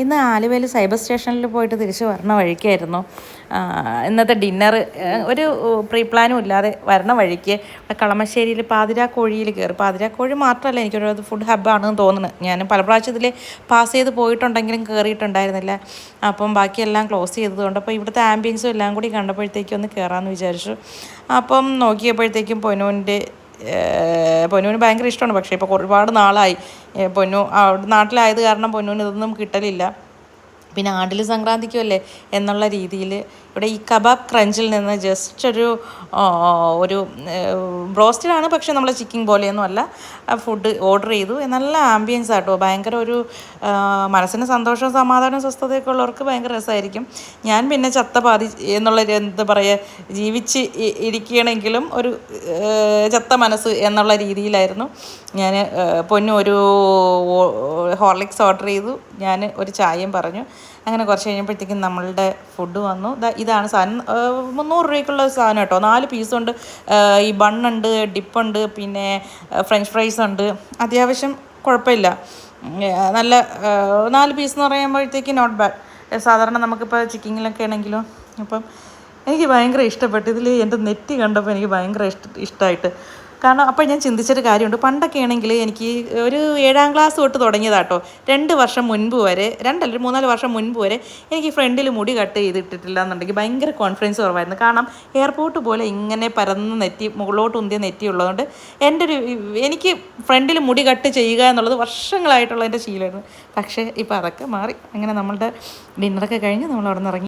ഇന്ന് ആലുവയിൽ സൈബർ സ്റ്റേഷനിൽ പോയിട്ട് തിരിച്ച് വരണ വഴിക്കായിരുന്നു ഇന്നത്തെ ഡിന്നർ. ഒരു പ്രീ പ്ലാനും ഇല്ലാതെ വരണ വഴിക്ക് കളമശ്ശേരിയിൽ പാതിരാക്കോഴിയിൽ കയറി. പാതിരാക്കോഴി മാത്രമല്ല, എനിക്കൊരു ഫുഡ് ഹബ്ബാണെന്ന് തോന്നുന്നു. ഞാൻ പല പ്രാവശ്യം ഇതിൽ പാസ് ചെയ്ത് പോയിട്ടുണ്ടെങ്കിലും കയറിയിട്ടുണ്ടായിരുന്നില്ല. അപ്പം ബാക്കിയെല്ലാം ക്ലോസ് ചെയ്തതുകൊണ്ട് അപ്പോൾ ഇവിടുത്തെ ആംബിയൻസും എല്ലാം കൂടി കണ്ടപ്പോഴത്തേക്കും ഒന്ന് കയറാമെന്ന് വിചാരിച്ചു. അപ്പം നോക്കിയപ്പോഴത്തേക്കും പൊന്നുവിന് ഭയങ്കര ഇഷ്ടമാണ്. പക്ഷേ ഇപ്പോൾ ഒരുപാട് നാളായി പൊന്നു നാട്ടിലായത് കാരണം പൊന്നുവിന് ഇതൊന്നും കിട്ടലില്ല. പിന്നെ ആണ്ടിൽ സംക്രാന്തിക്കുമല്ലേ എന്നുള്ള രീതിയിൽ ഇവിടെ ഈ കബാബ് ക്രഞ്ചിൽ നിന്ന് ജസ്റ്റ് ഒരു ബ്രോസ്റ്റഡാണ്, പക്ഷേ നമ്മൾ ചിക്കൻ പോലെയൊന്നും അല്ല. ഫുഡ് ഓർഡർ ചെയ്തു. നല്ല ആംബിയൻസ് ആട്ടോ, ഭയങ്കര ഒരു മനസ്സിന് സന്തോഷവും സമാധാനവും സ്വസ്ഥതയൊക്കെ ഉള്ളവർക്ക് ഭയങ്കര രസമായിരിക്കും. ഞാൻ പിന്നെ ചത്ത പാതി എന്നുള്ളൊരു എന്താ പറയുക, ജീവിച്ച് ഇരിക്കുകയാണെങ്കിലും ഒരു ചത്ത മനസ്സ് എന്നുള്ള രീതിയിലായിരുന്നു ഞാൻ. പൊന്നു ഒരു ഹോർലിക്സ് ഓർഡർ ചെയ്തു, ഞാൻ ഒരു ചായയും പറഞ്ഞു. അങ്ങനെ കുറച്ച് കഴിഞ്ഞപ്പോഴത്തേക്കും നമ്മളുടെ ഫുഡ് വന്നു. ഇതാണ് സാധനം. 300 രൂപയ്ക്കുള്ള സാധനം കേട്ടോ. 4 പീസുണ്ട്, ഈ ബണ്ണുണ്ട്, ഡിപ്പുണ്ട്, പിന്നെ ഫ്രഞ്ച് ഫ്രൈസ് ഉണ്ട്. അത്യാവശ്യം കുഴപ്പമില്ല, നല്ല 4 പീസ് എന്ന് പറയുമ്പോഴത്തേക്ക് നോട്ട് ബാഡ്. സാധാരണ നമുക്കിപ്പോൾ ചിക്കനിലൊക്കെ ആണെങ്കിലും. അപ്പം എനിക്ക് ഭയങ്കര ഇഷ്ടപ്പെട്ടു. ഇതിൽ എൻ്റെ നെറ്റ് കണ്ടപ്പോൾ എനിക്ക് ഭയങ്കര ഇഷ്ടമായിട്ട്. കാരണം അപ്പോൾ ഞാൻ ചിന്തിച്ചൊരു കാര്യമുണ്ട്. പണ്ടൊക്കെ ആണെങ്കിൽ എനിക്ക് ഒരു 7ാം ക്ലാസ് തൊട്ട് തുടങ്ങിയതാട്ടോ. 2 വർഷം മുൻപ് വരെ, 3-4 വർഷം മുൻപ് വരെ എനിക്ക് ഫ്രണ്ടിൽ മുടി കട്ട് ചെയ്തിട്ടിട്ടില്ല എന്നുണ്ടെങ്കിൽ ഭയങ്കര കോൺഫിഡൻസ് കുറവായിരുന്നു. കാരണം എയർപോർട്ട് പോലെ ഇങ്ങനെ പരന്ന് നെറ്റി, മുകളിലോട്ട് ഉന്തിയ നെറ്റി ഉള്ളതുകൊണ്ട് എനിക്ക് ഫ്രണ്ടിൽ മുടി കട്ട് ചെയ്യുക എന്നുള്ളത് വർഷങ്ങളായിട്ടുള്ള എൻ്റെ ശീലമായിരുന്നു. പക്ഷേ ഇപ്പോൾ അതൊക്കെ മാറി. അങ്ങനെ നമ്മളുടെ ഡിന്നറൊക്കെ കഴിഞ്ഞ് നമ്മൾ അവിടെ നിന്ന് ഇറങ്ങി.